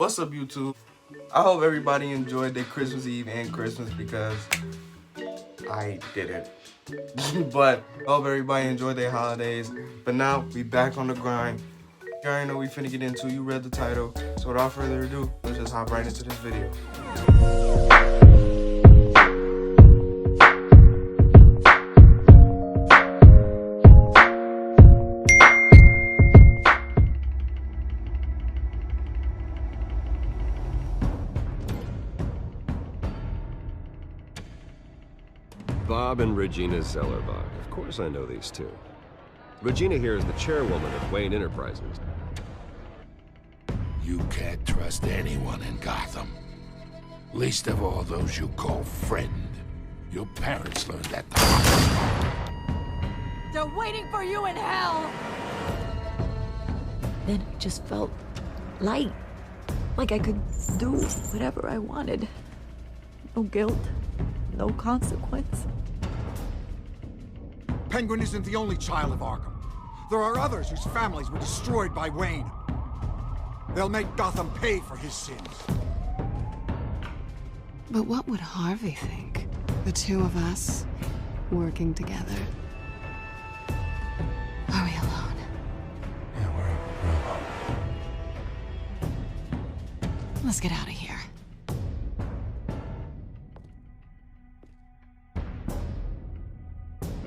What's up, YouTube? I hope everybody enjoyed their Christmas Eve and Christmas because I didn't. But I hope everybody enjoyed their holidays. But now we back on the grind. You already know we finna get into. You read the title. So without further ado, let's just hop right into this video. Bob and Regina Zellerbach. Of course I know these two. Regina here is the chairwoman of Wayne Enterprises. You can't trust anyone in Gotham. Least of all those you call friend. Your parents learned that the hard way. They're waiting for you in hell! Then I just felt light. Like I could do whatever I wanted. No guilt, no consequence. Penguin isn't the only child of Arkham. There are others whose families were destroyed by Wayne. They'll make Gotham pay for his sins. But what would Harvey think? The two of us working together. Are we alone? Yeah, we're alone. Let's get out of here.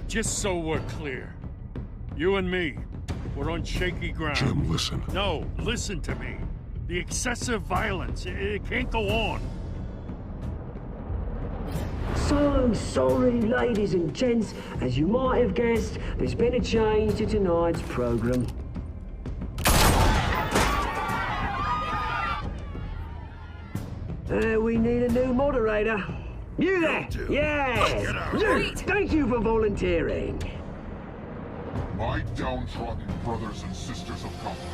Just so we're clear, you and me, we're on shaky ground. Jim, listen. No, listen to me. The excessive violence, it can't go on. So sorry, ladies and gents. As you might have guessed, there's been a change to tonight's program. We need a new moderator. You there? Yeah! Luke, thank you for volunteering. My downtrodden brothers and sisters of Gotham,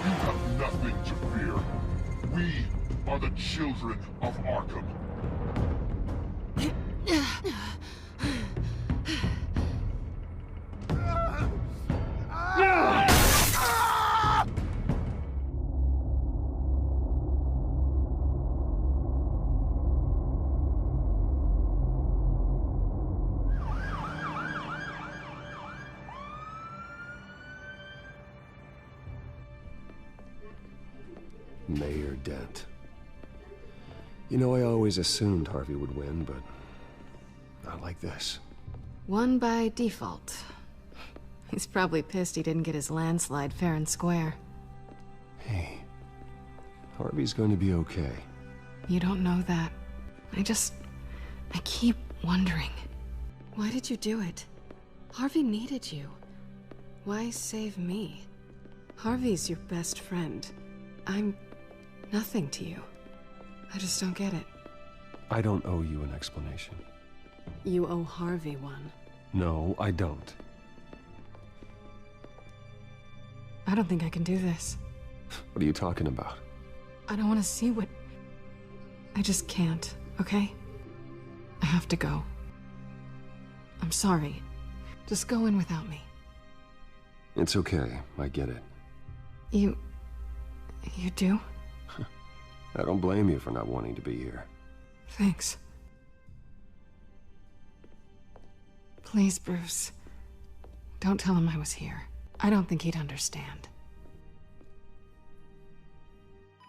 you have nothing to fear. We are the children of Arkham. Mayor Dent. You know, I always assumed Harvey would win, but not like this. Won by default. He's probably pissed he didn't get his landslide fair and square. Hey, Harvey's going to be okay. You don't know that. I keep wondering. Why did you do it? Harvey needed you. Why save me? Harvey's your best friend. I'm nothing to you. I just don't get it. I don't owe you an explanation. You owe Harvey one. No, I don't. I don't think I can do this. What are you talking about? I don't want to see what... I just can't, okay? I have to go. I'm sorry. Just go in without me. It's okay, I get it. You do? I don't blame you for not wanting to be here. Thanks. Please, Bruce. Don't tell him I was here. I don't think he'd understand.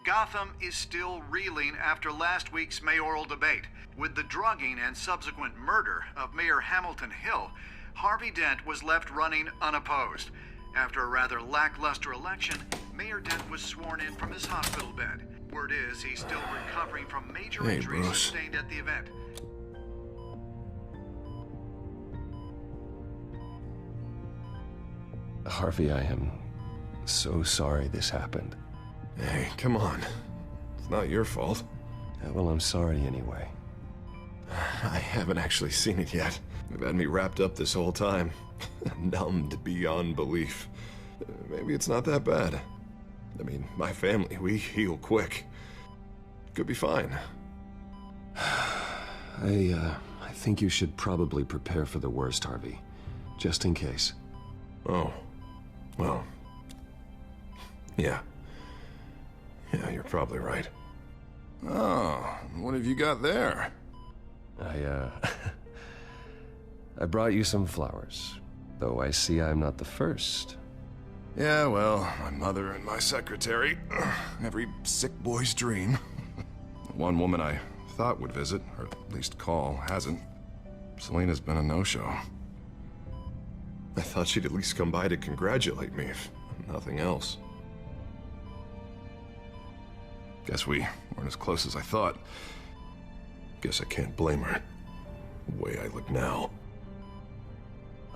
Gotham is still reeling after last week's mayoral debate. With the drugging and subsequent murder of Mayor Hamilton Hill, Harvey Dent was left running unopposed. After a rather lackluster election, Mayor Dent was sworn in from his hospital bed. Word is he's still recovering from major injuries sustained at the event. Harvey, I am so sorry this happened. Hey, come on. It's not your fault. Yeah, well, I'm sorry anyway. I haven't actually seen it yet. They've had me wrapped up this whole time. Numbed beyond belief. Maybe it's not that bad. I mean, my family, we heal quick. Could be fine. I think you should probably prepare for the worst, Harvey. Just in case. Oh. Well. Yeah. Yeah, you're probably right. Oh, what have you got there? I brought you some flowers. Though I see I'm not the first. Yeah, well, my mother and my secretary. Every sick boy's dream. One woman I thought would visit, or at least call, hasn't. Selena's been a no-show. I thought she'd at least come by to congratulate me, if nothing else. Guess we weren't as close as I thought. Guess I can't blame her. The way I look now.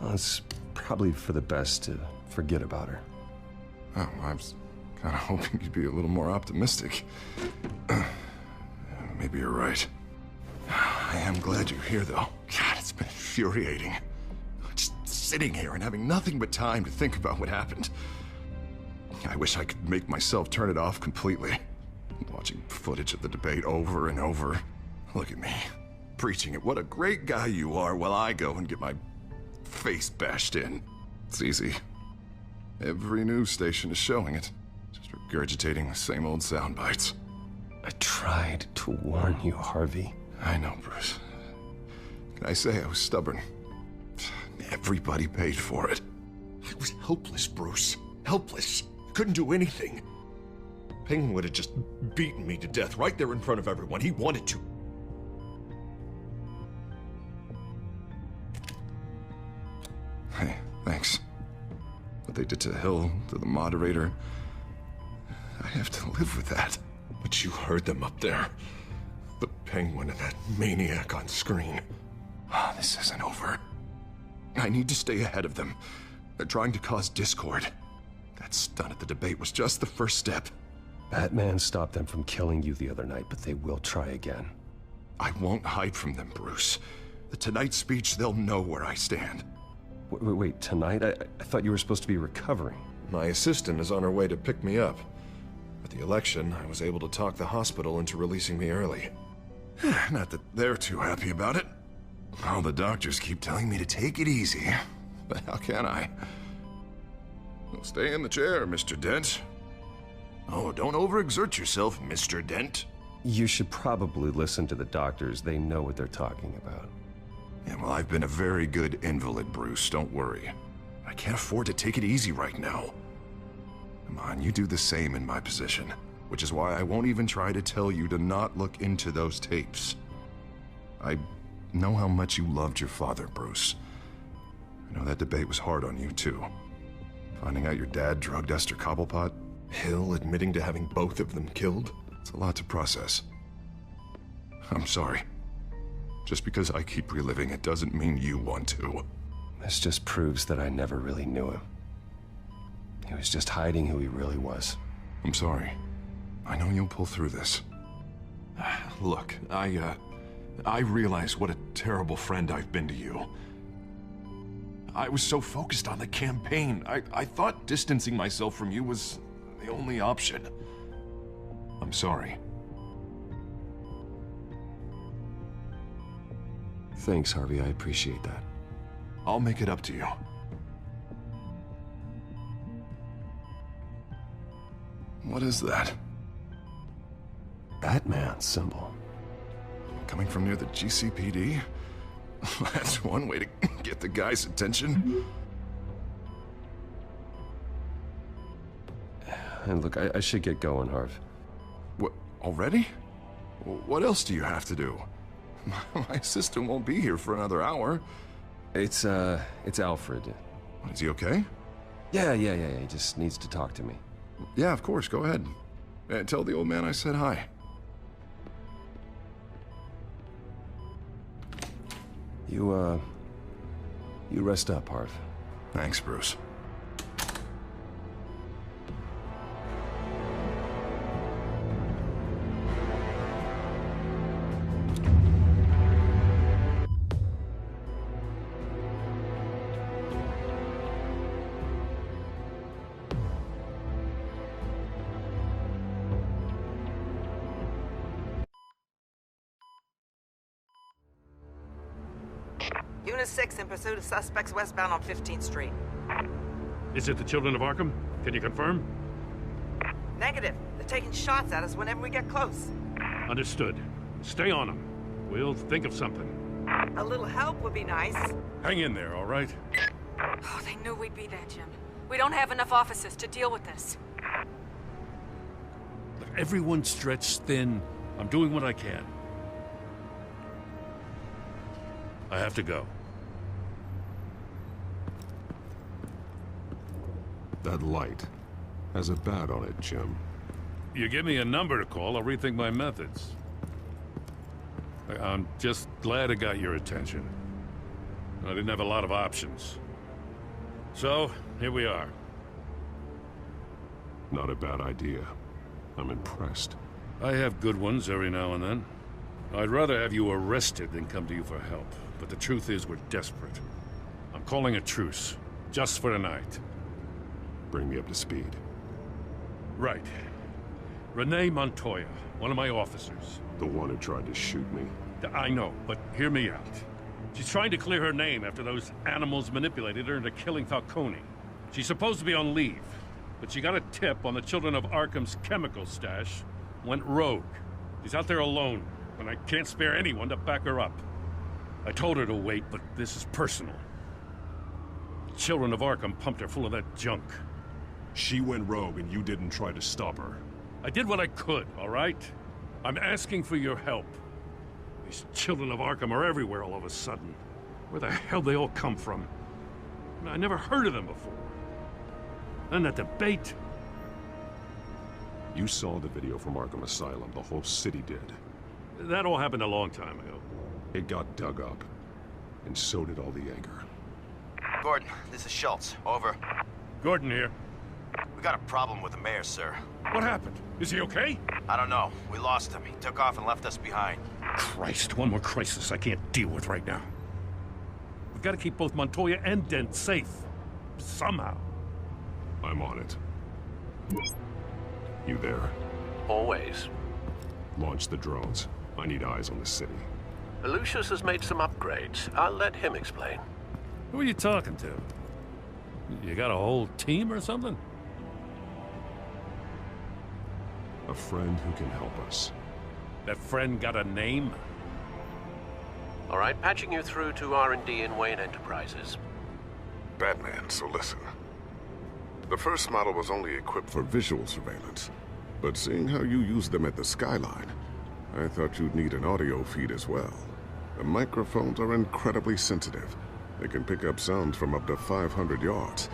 Well, it's probably for the best to forget about her. Oh, I was kind of hoping you'd be a little more optimistic. Maybe you're right. I am glad you're here, though. God, it's been infuriating. Just sitting here and having nothing but time to think about what happened. I wish I could make myself turn it off completely. Watching footage of the debate over and over. Look at me, preaching at what a great guy you are while I go and get my face bashed in. It's easy. Every news station is showing it. Just regurgitating the same old sound bites. I tried to warn you, Harvey. I know, Bruce. Can I say I was stubborn? Everybody paid for it. I was helpless, Bruce. Helpless. Couldn't do anything. Penguin would have just beaten me to death right there in front of everyone. He wanted to. Hey, thanks. What they did to Hill, to the moderator, I have to live with that. But you heard them up there. The Penguin and that maniac on screen. This isn't over. I need to stay ahead of them. They're trying to cause discord. That stunt at the debate was just the first step. Batman stopped them from killing you the other night, but they will try again. I won't hide from them, Bruce. The Tonight speech, they'll know where I stand. Wait, tonight? I thought you were supposed to be recovering. My assistant is on her way to pick me up. At the election, I was able to talk the hospital into releasing me early. Not that they're too happy about it. All the doctors keep telling me to take it easy. But how can I? Well, stay in the chair, Mr. Dent. Oh, don't overexert yourself, Mr. Dent. You should probably listen to the doctors. They know what they're talking about. Yeah, well, I've been a very good invalid, Bruce. Don't worry. I can't afford to take it easy right now. Come on, you do the same in my position. Which is why I won't even try to tell you to not look into those tapes. I know how much you loved your father, Bruce. I know that debate was hard on you, too. Finding out your dad drugged Esther Cobblepot, Hill admitting to having both of them killed. It's a lot to process. I'm sorry. Just because I keep reliving it doesn't mean you want to. This just proves that I never really knew him. He was just hiding who he really was. I'm sorry. I know you'll pull through this. Look, I realize what a terrible friend I've been to you. I was so focused on the campaign. I thought distancing myself from you was the only option. I'm sorry. Thanks, Harvey. I appreciate that. I'll make it up to you. What is that? Batman symbol. Coming from near the GCPD? That's one way to get the guy's attention. And look, I should get going, Harv. What, already? What else do you have to do? My assistant won't be here for another hour. It's Alfred. Is he okay? Yeah, he just needs to talk to me. Yeah, of course, go ahead. Tell the old man I said hi. You rest up, Harv. Thanks, Bruce. Unit 6 in pursuit of suspects westbound on 15th Street. Is it the Children of Arkham? Can you confirm? Negative. The start taking shots at us whenever we get close. Understood. Stay on them. We'll think of something. A little help would be nice. Hang in there, all right? Oh, they knew we'd be there, Jim. We don't have enough officers to deal with this. Look, everyone's stretched thin. I'm doing what I can. I have to go. That light has a bat on it, Jim. You give me a number to call, I'll rethink my methods. I'm just glad it got your attention. I didn't have a lot of options. So, here we are. Not a bad idea. I'm impressed. I have good ones every now and then. I'd rather have you arrested than come to you for help. But the truth is, we're desperate. I'm calling a truce. Just for tonight. Bring me up to speed. Right. Renee Montoya, one of my officers. The one who tried to shoot me. I know, but hear me out. She's trying to clear her name after those animals manipulated her into killing Falcone. She's supposed to be on leave, but she got a tip on the Children of Arkham's chemical stash, went rogue. She's out there alone, and I can't spare anyone to back her up. I told her to wait, but this is personal. The Children of Arkham pumped her full of that junk. She went rogue and you didn't try to stop her. I did what I could, all right? I'm asking for your help. These Children of Arkham are everywhere all of a sudden. Where the hell they all come from? I never heard of them before. Then that debate. You saw the video from Arkham Asylum. The whole city did. That all happened a long time ago. It got dug up. And so did all the anger. Gordon, this is Schultz. Over. Gordon here. We got a problem with the mayor, sir. What happened? Is he okay? I don't know. We lost him. He took off and left us behind. Christ, one more crisis I can't deal with right now. We've got to keep both Montoya and Dent safe. Somehow. I'm on it. You there? Always. Launch the drones. I need eyes on the city. Lucius has made some upgrades. I'll let him explain. Who are you talking to? You got a whole team or something? A friend who can help us. That friend got a name? All right, patching you through to R&D in Wayne Enterprises. Batman, so listen. The first model was only equipped for visual surveillance, but seeing how you use them at the Skyline, I thought you'd need an audio feed as well. The microphones are incredibly sensitive. They can pick up sounds from up to 500 yards.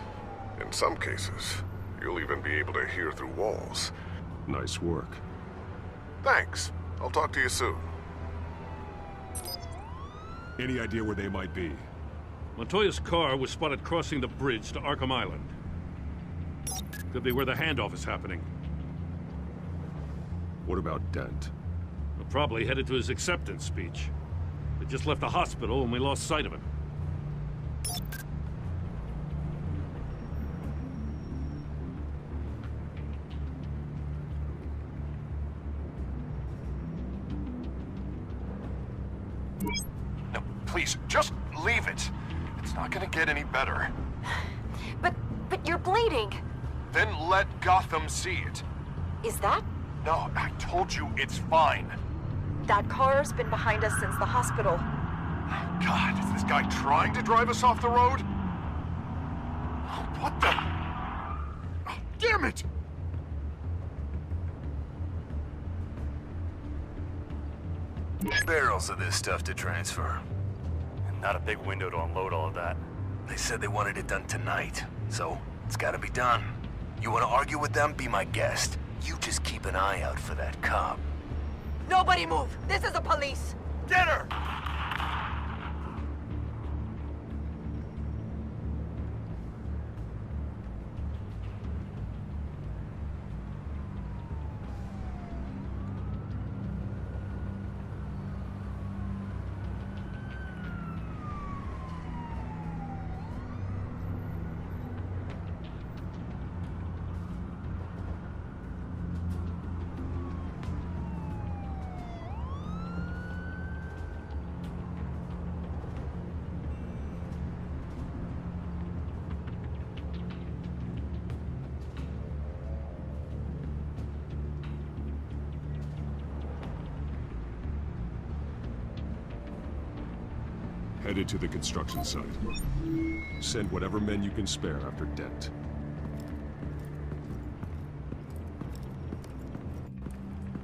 In some cases, you'll even be able to hear through walls. Nice work. Thanks. I'll talk to you soon. Any idea where they might be? Montoya's car was spotted crossing the bridge to Arkham Island. Could be where the handoff is happening. What about Dent? We're probably headed to his acceptance speech. He just left the hospital and we lost sight of him. No, please, just leave it. It's not gonna get any better. But you're bleeding. Then let Gotham see it. Is that? No, I told you it's fine. That car's been behind us since the hospital. God, is this guy trying to drive us off the road? What the? Oh, damn it! Barrels of this stuff to transfer. And not a big window to unload all of that. They said they wanted it done tonight, so it's gotta be done. You wanna argue with them? Be my guest. You just keep an eye out for that cop. Nobody move! This is the police! Get her! Headed to the construction site. Send whatever men you can spare after Dent.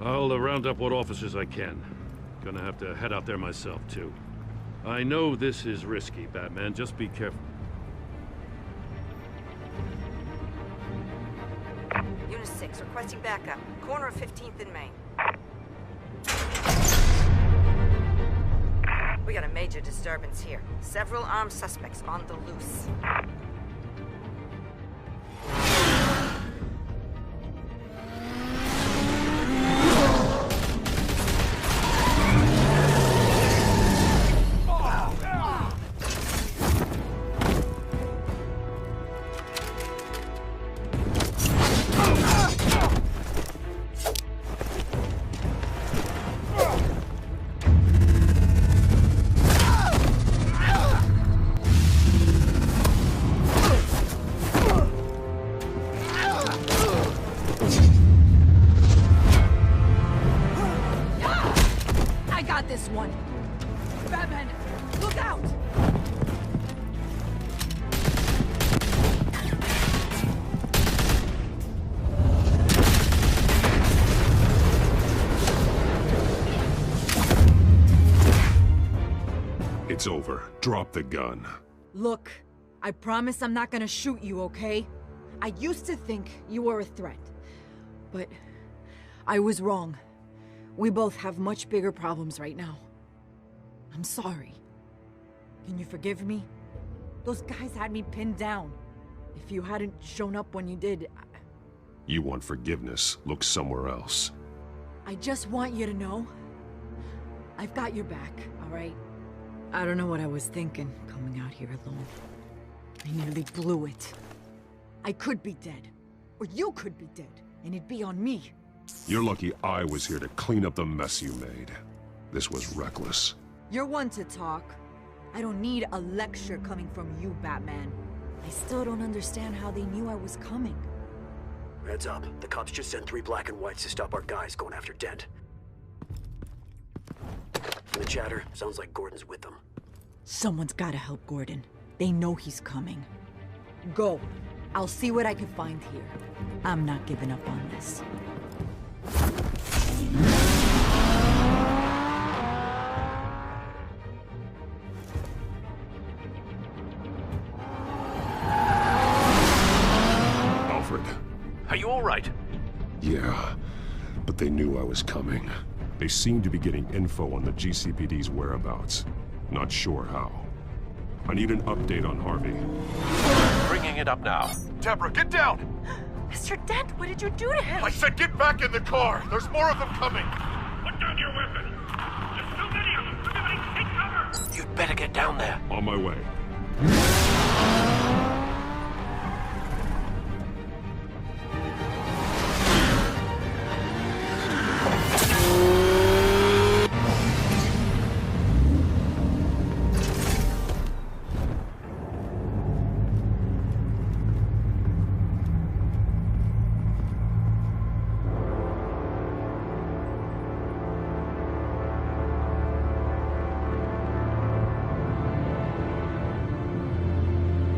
I'll round up what officers I can. Gonna have to head out there myself, too. I know this is risky, Batman. Just be careful. Unit 6, requesting backup. Corner of 15th and Main. We got a major disturbance here. Several armed suspects on the loose. This one. Batman, look out! It's over. Drop the gun. Look, I promise I'm not gonna shoot you, okay? I used to think you were a threat, but I was wrong. We both have much bigger problems right now. I'm sorry. Can you forgive me? Those guys had me pinned down. If you hadn't shown up when you did, You want forgiveness, look somewhere else. I just want you to know, I've got your back, all right? I don't know what I was thinking, coming out here alone. I nearly blew it. I could be dead, or you could be dead, and it'd be on me. You're lucky I was here to clean up the mess you made. This was reckless. You're one to talk. I don't need a lecture coming from you, Batman. I still don't understand how they knew I was coming. Heads up. The cops just sent 3 black and whites to stop our guys going after Dent. From the chatter, sounds like Gordon's with them. Someone's gotta help Gordon. They know he's coming. Go. I'll see what I can find here. I'm not giving up on this. Alfred. Are you all right? Yeah, but they knew I was coming. They seem to be getting info on the GCPD's whereabouts. Not sure how. I need an update on Harvey. Bringing it up now. Deborah, get down! Mr. Dent, what did you do to him? I said get back in the car! There's more of them coming! Put down your weapon! There's too many of them! Everybody take cover! You'd better get down there. On my way.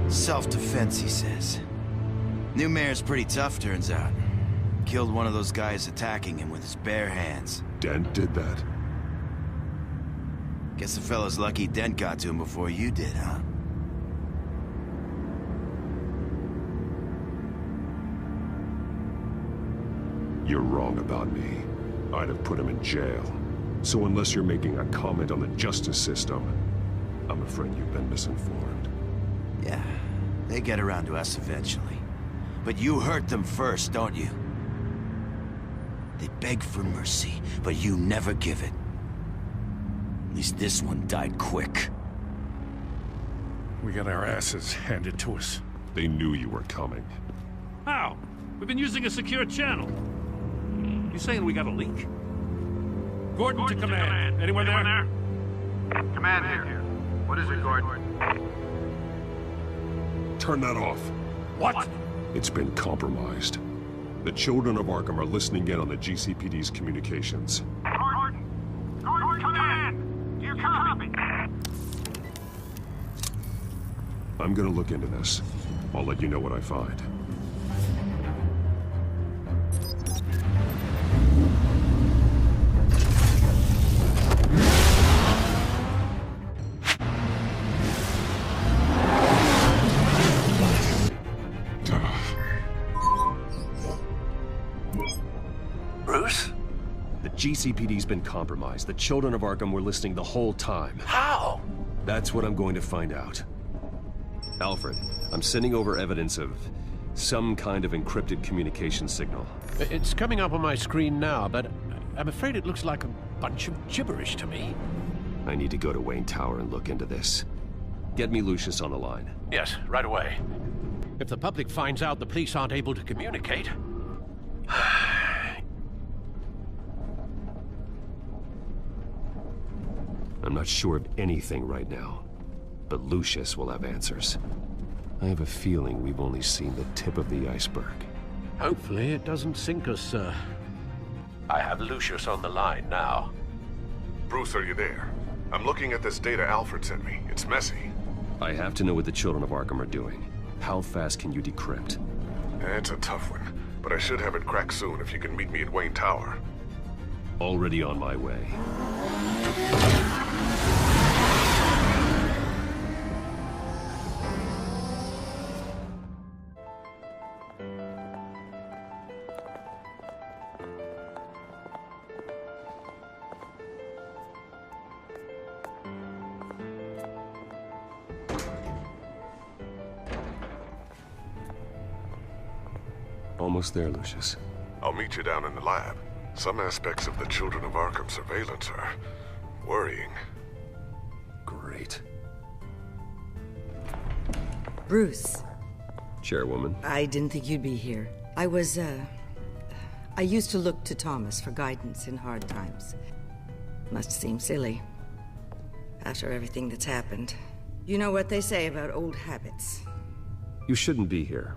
Self-defense, he says. New mayor's pretty tough, turns out. Killed one of those guys attacking him with his bare hands. Dent did that? Guess the fella's lucky Dent got to him before you did, huh? You're wrong about me. I'd have put him in jail. So unless you're making a comment on the justice system, I'm afraid you've been misinformed. Yeah, they get around to us eventually. But you hurt them first, don't you? They beg for mercy, but you never give it. At least this one died quick. We got our asses handed to us. They knew you were coming. How? We've been using a secure channel. You saying we got a leak? Gordon to command. Anyone there? Command here. What is it, Gordon? Turn that off. What? It's been compromised. The children of Arkham are listening in on the GCPD's communications. Gordon! Gordon, command! Do you copy? I'm gonna look into this. I'll let you know what I find. Bruce? The GCPD's been compromised. The children of Arkham were listening the whole time. How? That's what I'm going to find out. Alfred, I'm sending over evidence of some kind of encrypted communication signal. It's coming up on my screen now, but I'm afraid it looks like a bunch of gibberish to me. I need to go to Wayne Tower and look into this. Get me Lucius on the line. Yes, right away. If the public finds out the police aren't able to communicate... I'm not sure of anything right now, but Lucius will have answers. I have a feeling we've only seen the tip of the iceberg. Hopefully it doesn't sink us, sir. I have Lucius on the line now. Bruce, are you there? I'm looking at this data Alfred sent me. It's messy. I have to know what the children of Arkham are doing. How fast can you decrypt? It's a tough one, but I should have it cracked soon if you can meet me at Wayne Tower. Already on my way. Almost there, Lucius. I'll meet you down in the lab. Some aspects of the Children of Arkham surveillance are worrying. Great. Bruce. Chairwoman. I didn't think you'd be here. I used to look to Thomas for guidance in hard times. Must seem silly. After everything that's happened. You know what they say about old habits. You shouldn't be here.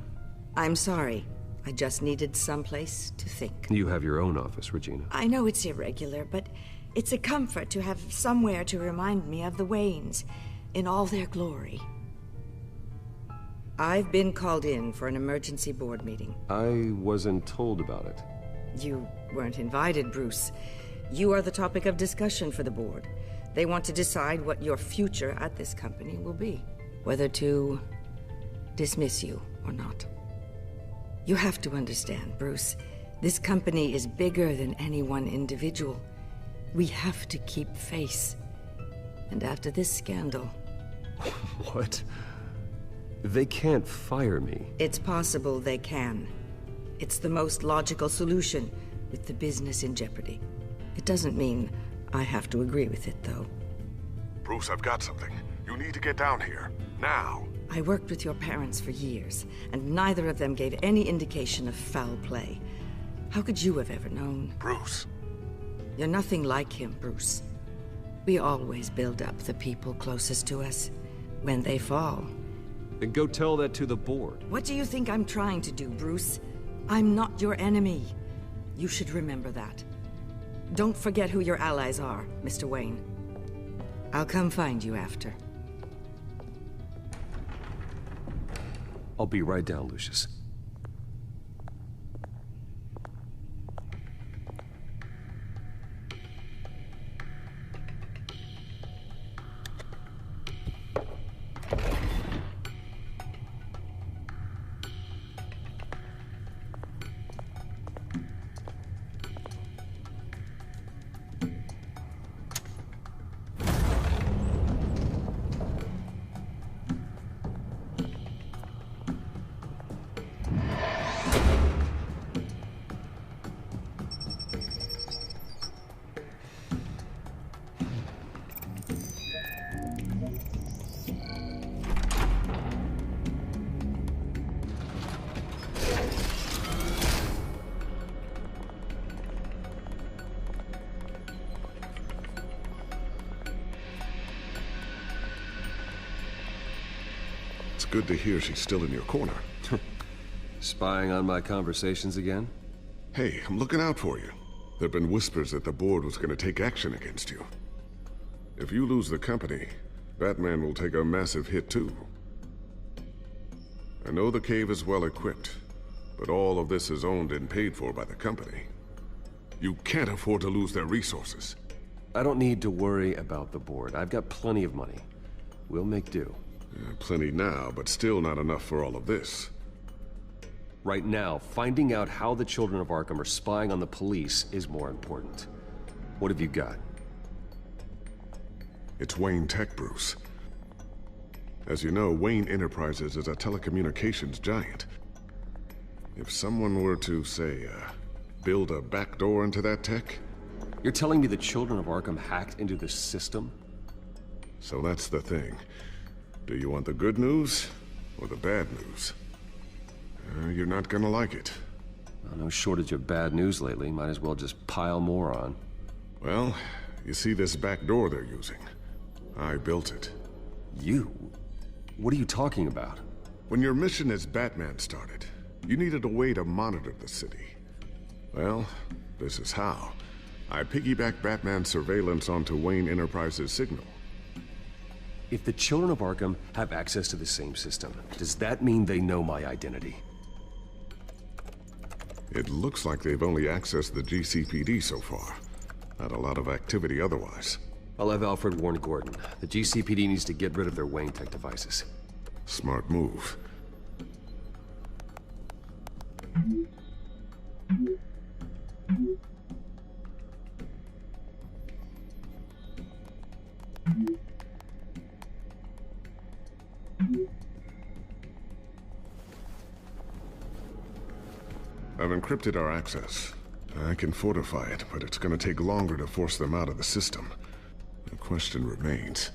I'm sorry. I just needed someplace to think. You have your own office, Regina. I know it's irregular, but it's a comfort to have somewhere to remind me of the Waynes in all their glory. I've been called in for an emergency board meeting. I wasn't told about it. You weren't invited, Bruce. You are the topic of discussion for the board. They want to decide what your future at this company will be. Whether to dismiss you or not. You have to understand, Bruce. This company is bigger than any one individual. We have to keep face. And after this scandal... What? They can't fire me. It's possible they can. It's the most logical solution, with the business in jeopardy. It doesn't mean I have to agree with it, though. Bruce, I've got something. You need to get down here. Now. I worked with your parents for years, and neither of them gave any indication of foul play. How could you have ever known? Bruce. You're nothing like him, Bruce. We always build up the people closest to us. When they fall... Then go tell that to the board. What do you think I'm trying to do, Bruce? I'm not your enemy. You should remember that. Don't forget who your allies are, Mr. Wayne. I'll come find you after. I'll be right down, Lucius. It's good to hear she's still in your corner. Spying on my conversations again? Hey, I'm looking out for you. There've been whispers that the board was going to take action against you. If you lose the company, Batman will take a massive hit too. I know the cave is well equipped, but all of this is owned and paid for by the company. You can't afford to lose their resources. I don't need to worry about the board. I've got plenty of money. We'll make do. Plenty now, but still not enough for all of this. Right now, finding out how the children of Arkham are spying on the police is more important. What have you got? It's Wayne Tech, Bruce. As you know, Wayne Enterprises is a telecommunications giant. If someone were to, say, build a backdoor into that tech... You're telling me the children of Arkham hacked into the system? So that's the thing. Do you want the good news or the bad news? You're not gonna like it. Well, no shortage of bad news lately. Might as well just pile more on. Well, you see this back door they're using? I built it. You? What are you talking about? When your mission as Batman started, you needed a way to monitor the city. Well, this is how. I piggybacked Batman's surveillance onto Wayne Enterprises' signal. If the children of Arkham have access to the same system, does that mean they know my identity? It looks like they've only accessed the GCPD so far. Not a lot of activity otherwise. I'll have Alfred warn Gordon. The GCPD needs to get rid of their Wayne Tech devices. Smart move. I've encrypted our access. I can fortify it, but it's gonna take longer to force them out of the system. The question remains,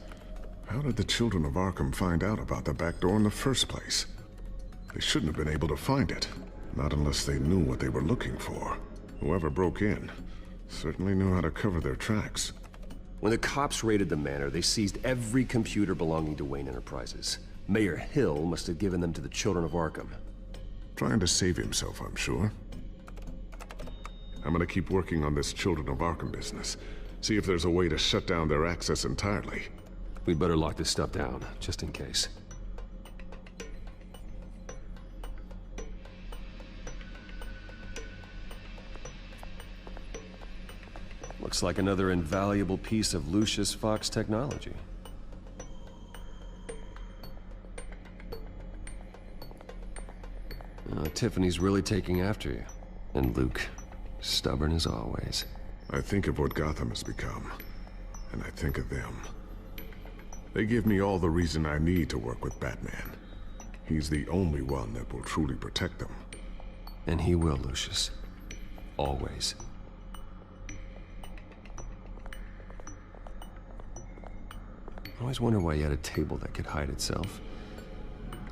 how did the children of Arkham find out about the back door in the first place? They shouldn't have been able to find it, not unless they knew what they were looking for. Whoever broke in certainly knew how to cover their tracks. When the cops raided the manor, they seized every computer belonging to Wayne Enterprises. Mayor Hill must have given them to the children of Arkham. Trying to save himself, I'm sure. I'm gonna keep working on this Children of Arkham business. See if there's a way to shut down their access entirely. We'd better lock this stuff down, just in case. Looks like another invaluable piece of Lucius Fox technology. Tiffany's really taking after you. And Luke, stubborn as always. I think of what Gotham has become, and I think of them. They give me all the reason I need to work with Batman. He's the only one that will truly protect them. And he will, Lucius. Always. I always wonder why you had a table that could hide itself.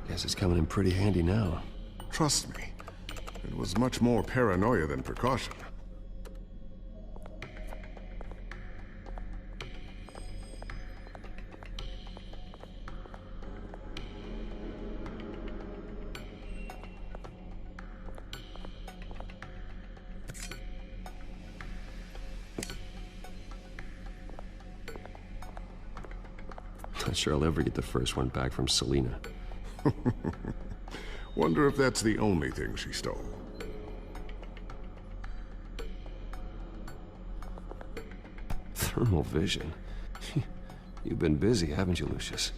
Guess it's coming in pretty handy now. Trust me, it was much more paranoia than precaution. Not sure I'll ever get the first one back from Selina. Wonder if that's the only thing she stole. Thermal vision? You've been busy, haven't you, Lucius?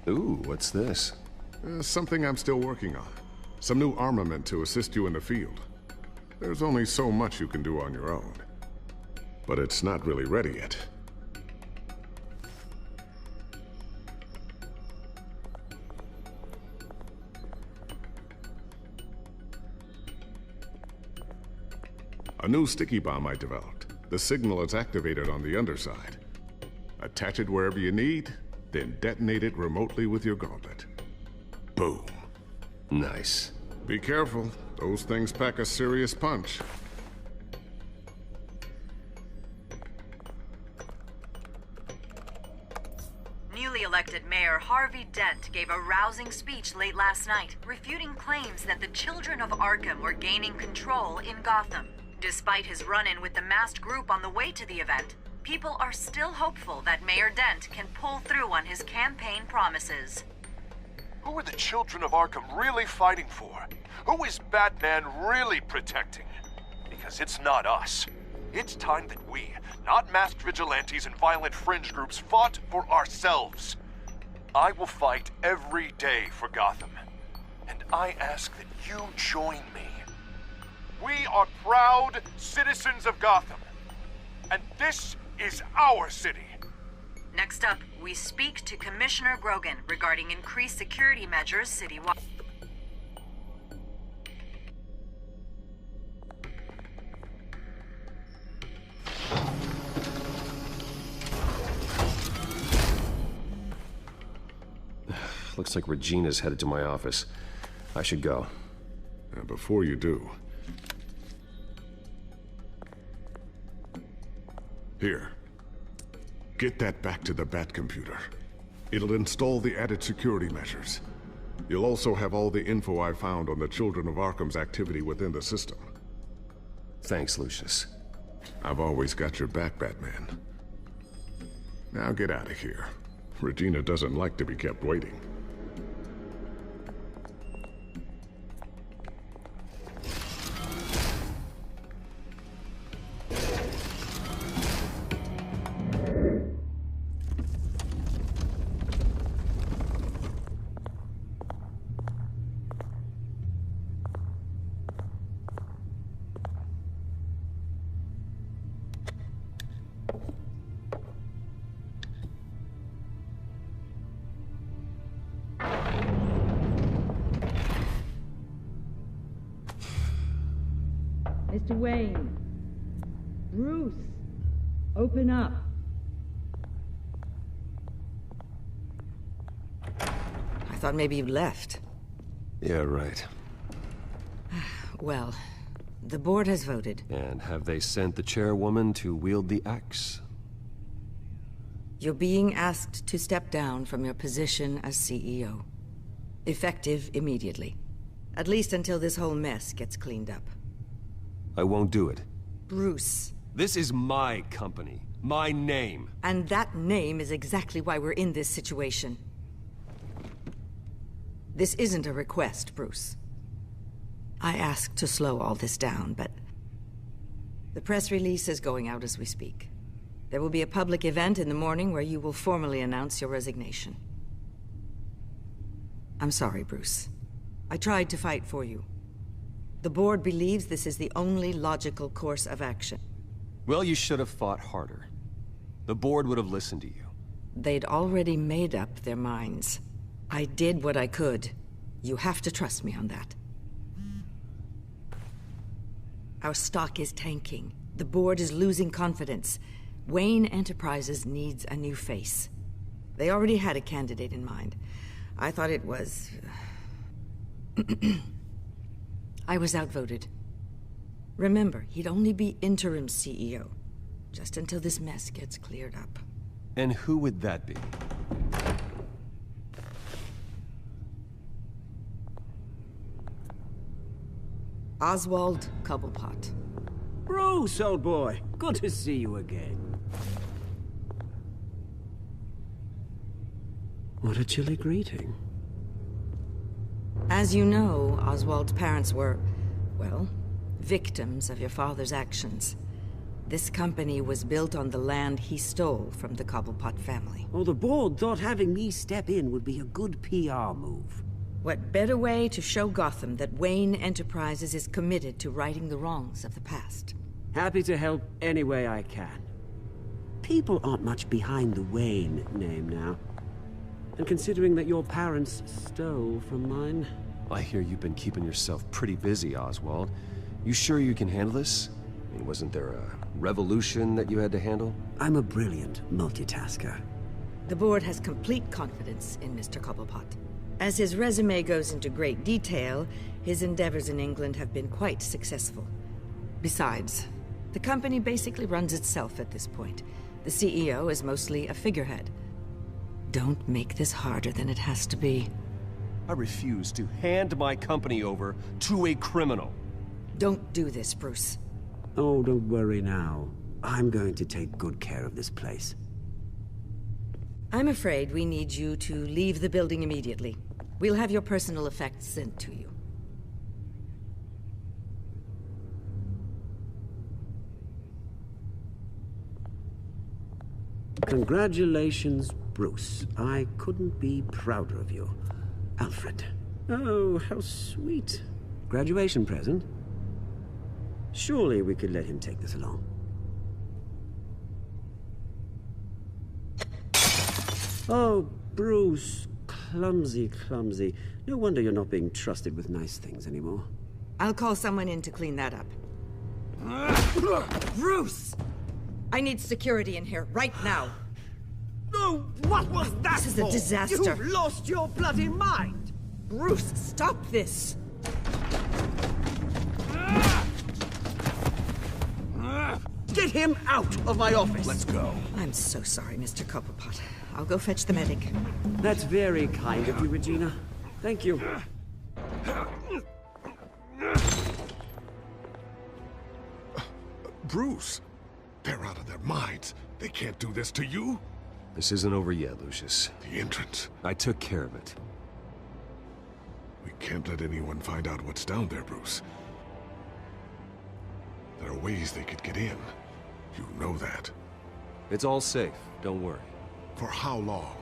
Ooh, what's this? Something I'm still working on. Some new armament to assist you in the field. There's only so much you can do on your own. But it's not really ready yet. A new sticky bomb I developed. The signal is activated on the underside. Attach it wherever you need, then detonate it remotely with your gauntlet. Boom. Nice. Be careful. Those things pack a serious punch. Newly elected Mayor Harvey Dent gave a rousing speech late last night, refuting claims that the children of Arkham were gaining control in Gotham. Despite his run-in with the masked group on the way to the event, people are still hopeful that Mayor Dent can pull through on his campaign promises. Who are the children of Arkham really fighting for? Who is Batman really protecting? Because it's not us. It's time that we, not masked vigilantes and violent fringe groups, fought for ourselves. I will fight every day for Gotham. And I ask that you join me. We are proud citizens of Gotham. And this is our city. Next up, we speak to Commissioner Grogan regarding increased security measures citywide. Looks like Regina's headed to my office. I should go. And before you do... Here. Get that back to the Bat computer. It'll install the added security measures. You'll also have all the info I found on the Children of Arkham's activity within the system. Thanks, Lucius. I've always got your back, Batman. Now get out of here. Regina doesn't like to be kept waiting. Mr. Wayne. Bruce. Open up. I thought maybe you left. Yeah, right. Well, the board has voted. And have they sent the chairwoman to wield the axe? You're being asked to step down from your position as CEO. Effective immediately. At least until this whole mess gets cleaned up. I won't do it. Bruce. This is my company. My name. And that name is exactly why we're in this situation. This isn't a request, Bruce. I asked to slow all this down, but... the press release is going out as we speak. There will be a public event in the morning where you will formally announce your resignation. I'm sorry, Bruce. I tried to fight for you. The board believes this is the only logical course of action. Well, you should have fought harder. The board would have listened to you. They'd already made up their minds. I did what I could. You have to trust me on that. Our stock is tanking. The board is losing confidence. Wayne Enterprises needs a new face. They already had a candidate in mind. I thought it was... I was outvoted. Remember, he'd only be interim CEO, just until this mess gets cleared up. And who would that be? Oswald Cobblepot. Bruce, old boy. Good to see you again. What a chilly greeting. As you know, Oswald's parents were, well, victims of your father's actions. This company was built on the land he stole from the Cobblepot family. Oh, the board thought having me step in would be a good PR move. What better way to show Gotham that Wayne Enterprises is committed to righting the wrongs of the past? Happy to help any way I can. People aren't much behind the Wayne name now. And considering that your parents stole from mine... I hear you've been keeping yourself pretty busy, Oswald. You sure you can handle this? I mean, wasn't there a revolution that you had to handle? I'm a brilliant multitasker. The board has complete confidence in Mr. Cobblepot. As his resume goes into great detail, his endeavors in England have been quite successful. Besides, the company basically runs itself at this point. The CEO is mostly a figurehead. Don't make this harder than it has to be. I refuse to hand my company over to a criminal. Don't do this, Bruce. Oh, don't worry now. I'm going to take good care of this place. I'm afraid we need you to leave the building immediately. We'll have your personal effects sent to you. Congratulations, Bruce. I couldn't be prouder of you. Alfred. Oh, how sweet. Graduation present? Surely we could let him take this along. Oh, Bruce. Clumsy, clumsy. No wonder you're not being trusted with nice things anymore. I'll call someone in to clean that up. Bruce! I need security in here, right now. No, what was that This is a disaster. You've lost your bloody mind! Bruce, stop this! Get him out of my office! Let's go. I'm so sorry, Mr. Copperpot. I'll go fetch the medic. That's very kind of you, Regina. Thank you. Bruce, they're out of their minds. They can't do this to you. This isn't over yet, Lucius. The entrance. I took care of it. We can't let anyone find out what's down there, Bruce. There are ways they could get in. You know that. It's all safe. Don't worry. For how long?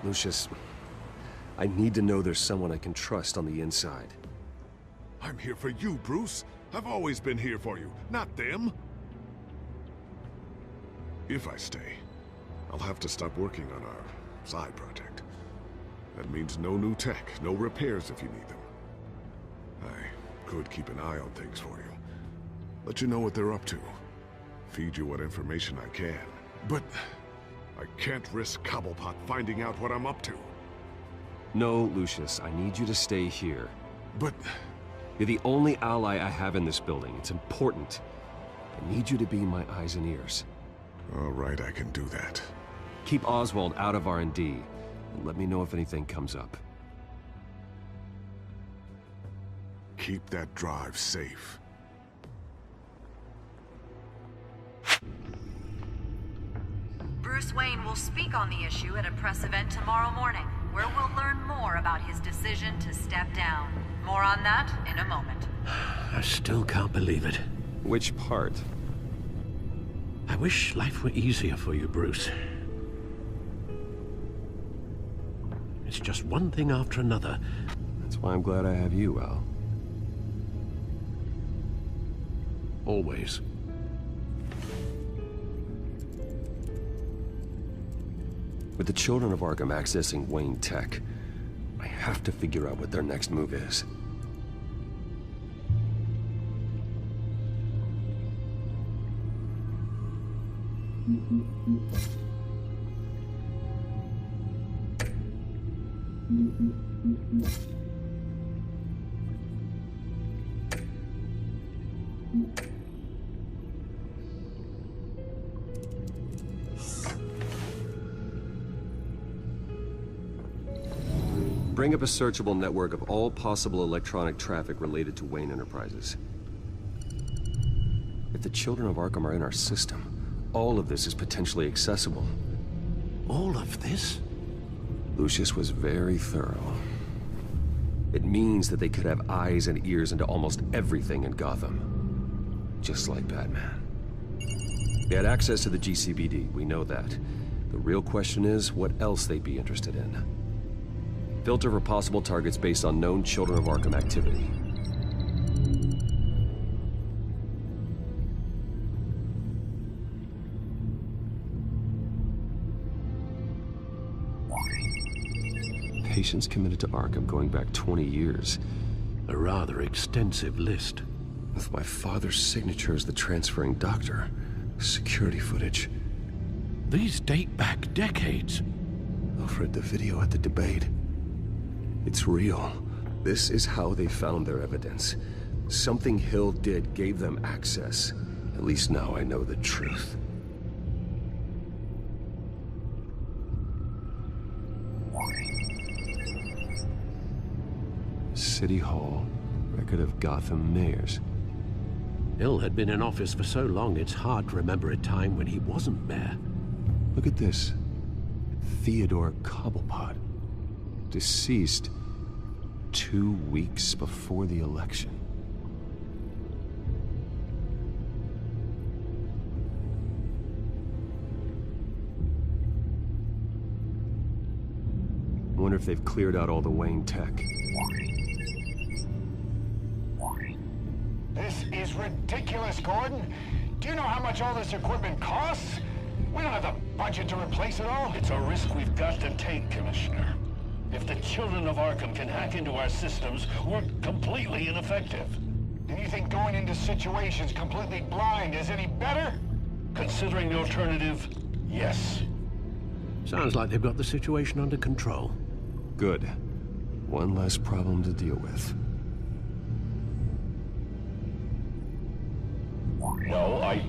Lucius, I need to know there's someone I can trust on the inside. I'm here for you, Bruce. I've always been here for you, not them. If I stay, I'll have to stop working on our side project. That means no new tech, no repairs if you need them. I could keep an eye on things for you. Let you know what they're up to. Feed you what information I can. But I can't risk Cobblepot finding out what I'm up to. No, Lucius, I need you to stay here. But... You're the only ally I have in this building. It's important. I need you to be my eyes and ears. All right, I can do that. Keep Oswald out of R&D, and let me know if anything comes up. Keep that drive safe. Bruce Wayne will speak on the issue at a press event tomorrow morning, where we'll learn more about his decision to step down. More on that in a moment. I still can't believe it. Which part? I wish life were easier for you, Bruce. It's just one thing after another. That's why I'm glad I have you, Al. Always. With the children of Arkham accessing Wayne Tech, I have to figure out what their next move is. Bring up a searchable network of all possible electronic traffic related to Wayne Enterprises. If the children of Arkham are in our system, all of this is potentially accessible. All of this? Lucius was very thorough. It means that they could have eyes and ears into almost everything in Gotham. Just like Batman. They had access to the GCPD, we know that. The real question is, what else they'd be interested in. Filter for possible targets based on known Children of Arkham activity. Patients committed to Arkham going back 20 years. A rather extensive list. With my father's signature as the transferring doctor. Security footage. These date back decades. Alfred, the video at the debate. It's real. This is how they found their evidence. Something Hill did gave them access. At least now I know the truth. City Hall. Record of Gotham mayors. Hill had been in office for so long, it's hard to remember a time when he wasn't mayor. Look at this. Theodore Cobblepot. Deceased 2 weeks before the election. I wonder if they've cleared out all the Wayne tech. This is ridiculous, Gordon. Do you know how much all this equipment costs? We don't have the budget to replace it all. It's a risk we've got to take, Commissioner. If the children of Arkham can hack into our systems, we're completely ineffective. And you think going into situations completely blind is any better? Considering the alternative, yes. Sounds like they've got the situation under control. Good. One less problem to deal with. No,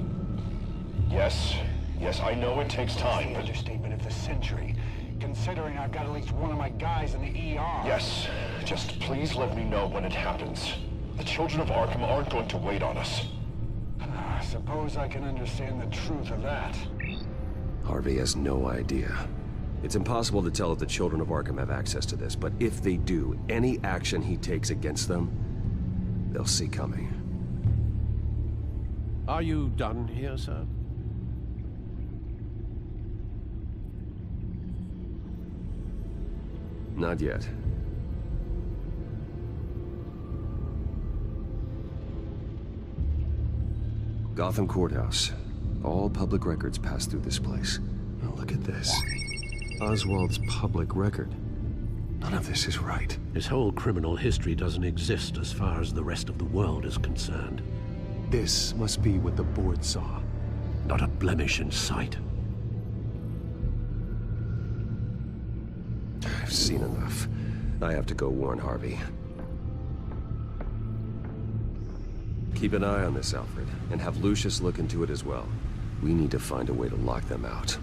Yes, I know it takes time, The understatement of the century, considering I've got at least one of my guys in the ER. Yes, just please let me know when it happens. The children of Arkham aren't going to wait on us. I suppose I can understand the truth of that. Harvey has no idea. It's impossible to tell if the children of Arkham have access to this, but if they do, any action he takes against them, they'll see coming. Are you done here, sir? Not yet. Gotham Courthouse. All public records pass through this place. Oh, look at this. Oswald's public record. None of this is right. His whole criminal history doesn't exist as far as the rest of the world is concerned. This must be what the board saw. Not a blemish in sight. I've seen enough. I have to go warn Harvey. Keep an eye on this, Alfred, and have Lucius look into it as well. We need to find a way to lock them out.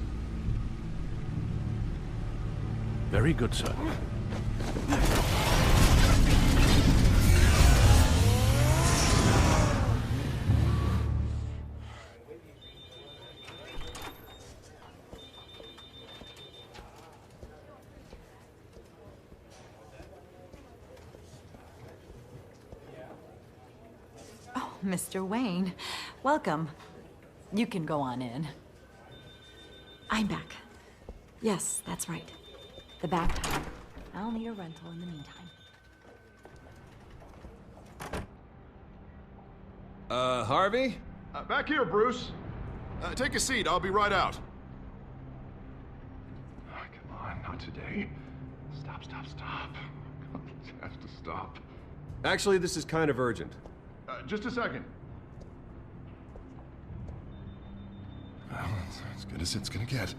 Very good, sir. Mr. Wayne, welcome. You can go on in. I'm back. Yes, that's right. The back time. I'll need a rental in the meantime. Harvey? Back here, Bruce. Take a seat. I'll be right out. Oh, come on, not today. Stop. It has to stop. Actually, this is kind of urgent. Just a second. Well, it's as good as it's gonna get.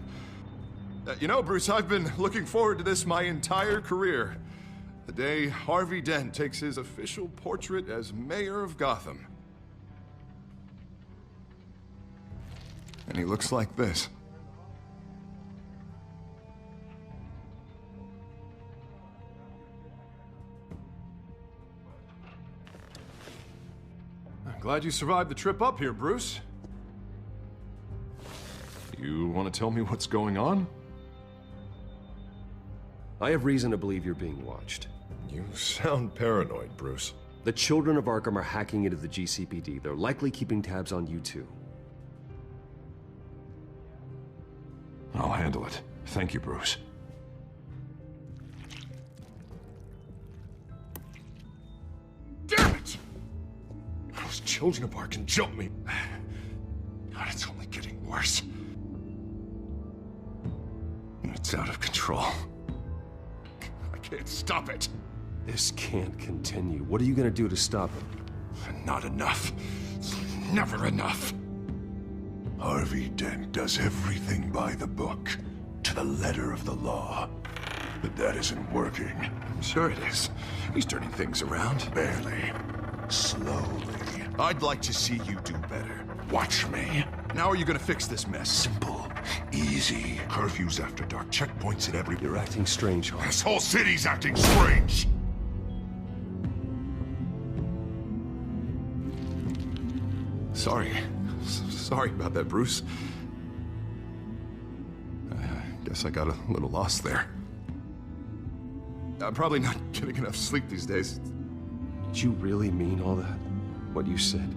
You know, Bruce, I've been looking forward to this my entire career. The day Harvey Dent takes his official portrait as mayor of Gotham. And he looks like this. I'm glad you survived the trip up here, Bruce. You want to tell me what's going on? I have reason to believe you're being watched. You sound paranoid, Bruce. The children of Arkham are hacking into the GCPD. They're likely keeping tabs on you too. I'll handle it. Thank you, Bruce. Damn it! Those children of Arkham jumped me. God, it's only getting worse. It's out of control. I can't stop it. This can't continue. What are you gonna do to stop it? Not enough. Never enough. Harvey Dent does everything by the book, to the letter of the law. But that isn't working. I'm sure it is. He's turning things around. Barely. Slowly. I'd like to see you do better. Watch me. Now are you gonna fix this mess? Simple. Easy. Curfews after dark. Checkpoints at every... You're acting strange, Harvey. This whole city's acting strange! Sorry. Sorry about that, Bruce. I guess I got a little lost there. I'm probably not getting enough sleep these days. Did you really mean all that? What you said?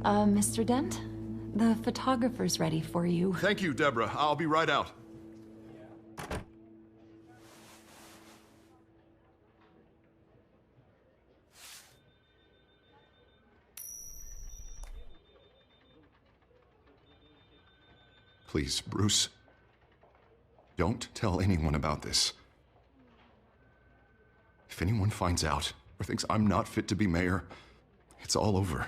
Mr. Dent? The photographer's ready for you. Thank you, Deborah. I'll be right out. Please, Bruce. Don't tell anyone about this. If anyone finds out or thinks I'm not fit to be mayor, it's all over.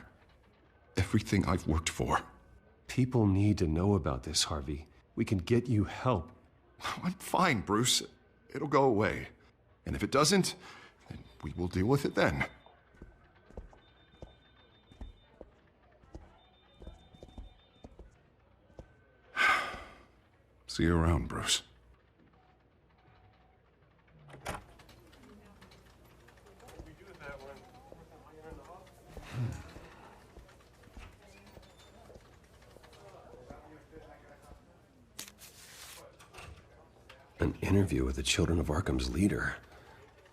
Everything I've worked for. People need to know about this, Harvey. We can get you help. I'm fine, Bruce. It'll go away. And if it doesn't, then we will deal with it then. See you around, Bruce. An interview with the Children of Arkham's leader.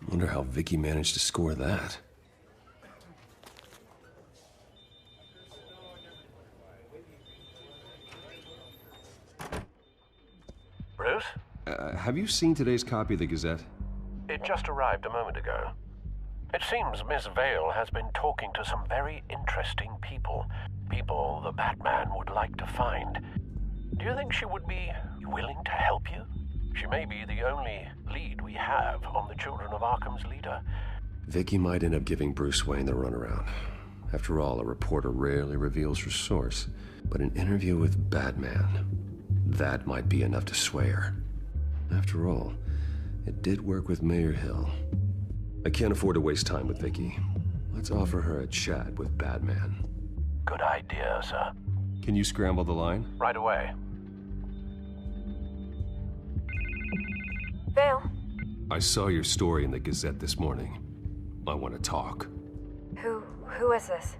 Wonder how Vicky managed to score that. Bruce? Have you seen today's copy of the Gazette? It just arrived a moment ago. It seems Miss Vale has been talking to some very interesting people. People the Batman would like to find. Do you think she would be willing to help you? She may be the only lead we have on the Children of Arkham's leader. Vicky might end up giving Bruce Wayne the runaround. After all, a reporter rarely reveals her source. But an interview with Batman, that might be enough to sway her. After all, it did work with Mayor Hill. I can't afford to waste time with Vicky. Let's offer her a chat with Batman. Good idea, sir. Can you scramble the line? Right away. Vale. I saw your story in the Gazette this morning. I want to talk. Who is this?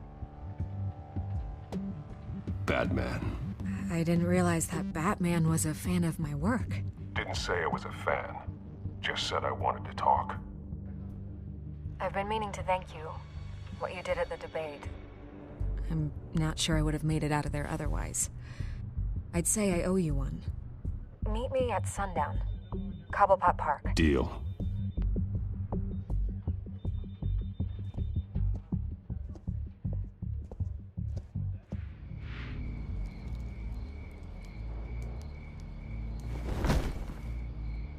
Batman. I didn't realize that Batman was a fan of my work. Didn't say I was a fan. Just said I wanted to talk. I've been meaning to thank you. What you did at the debate. I'm not sure I would have made it out of there otherwise. I'd say I owe you one. Meet me at sundown. Cobblepot Park. Deal.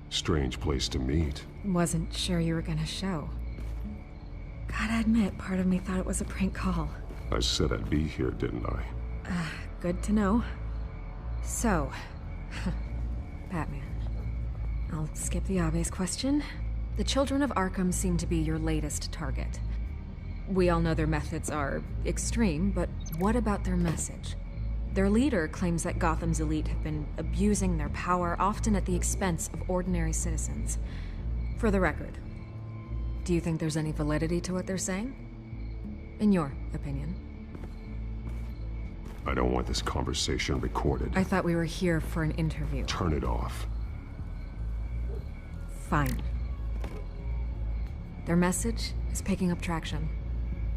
Strange place to meet. Wasn't sure you were gonna show. Gotta admit, part of me thought it was a prank call. I said I'd be here, didn't I? Good to know. So, Batman. I'll skip the obvious question. The Children of Arkham seem to be your latest target. We all know their methods are extreme, but what about their message? Their leader claims that Gotham's elite have been abusing their power, often at the expense of ordinary citizens. For the record, do you think there's any validity to what they're saying? In your opinion? I don't want this conversation recorded. I thought we were here for an interview. Turn it off. Fine. Their message is picking up traction,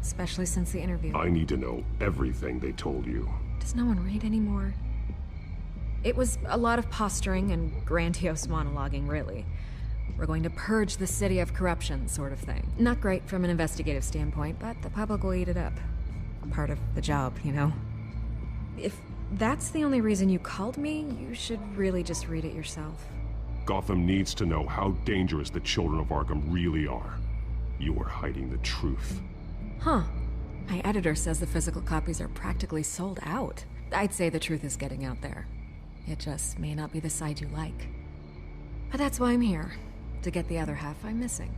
especially since the interview. I need to know everything they told you. Does no one read anymore? It was a lot of posturing and grandiose monologuing, really. We're going to purge the city of corruption, sort of thing. Not great from an investigative standpoint, but the public will eat it up. Part of the job, you know? If that's the only reason you called me, you should really just read it yourself. Gotham needs to know how dangerous the Children of Arkham really are. You are hiding the truth. Huh. My editor says the physical copies are practically sold out. I'd say the truth is getting out there. It just may not be the side you like. But that's why I'm here. To get the other half I'm missing.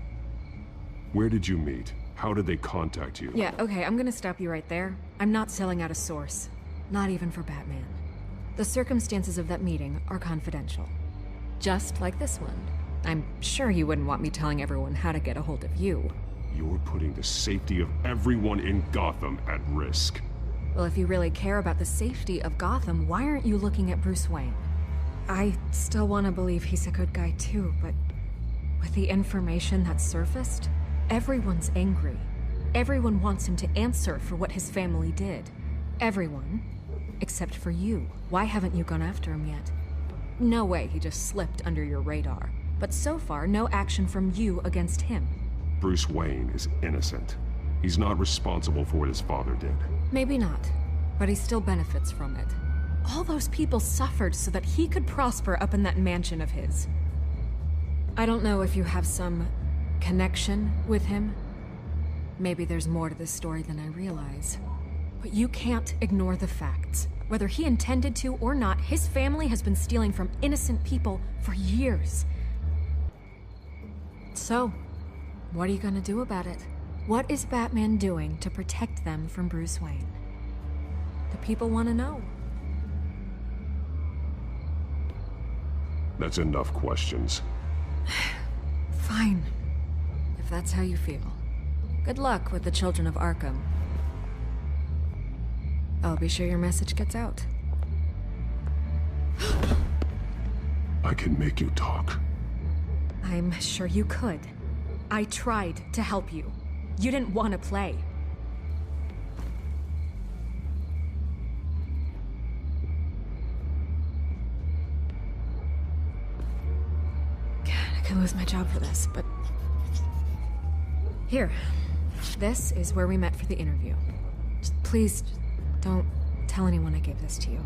Where did you meet? How did they contact you? Yeah, okay, I'm gonna stop you right there. I'm not selling out a source. Not even for Batman. The circumstances of that meeting are confidential. Just like this one. I'm sure you wouldn't want me telling everyone how to get a hold of you. You're putting the safety of everyone in Gotham at risk. Well, if you really care about the safety of Gotham, why aren't you looking at Bruce Wayne? I still want to believe he's a good guy too, but with the information that's surfaced, everyone's angry. Everyone wants him to answer for what his family did. Everyone, except for you. Why haven't you gone after him yet? No way he just slipped under your radar. But so far, no action from you against him. Bruce Wayne is innocent. He's not responsible for what his father did. Maybe not, but he still benefits from it. All those people suffered so that he could prosper up in that mansion of his. I don't know if you have some connection with him. Maybe there's more to this story than I realize. But you can't ignore the facts. Whether he intended to or not, his family has been stealing from innocent people for years. So, what are you gonna do about it? What is Batman doing to protect them from Bruce Wayne? The people want to know. That's enough questions. Fine. If that's how you feel. Good luck with the children of Arkham. I'll be sure your message gets out. I can make you talk. I'm sure you could. I tried to help you. You didn't want to play. God, I could lose my job for this, but... Here. This is where we met for the interview. Just please, don't tell anyone I gave this to you.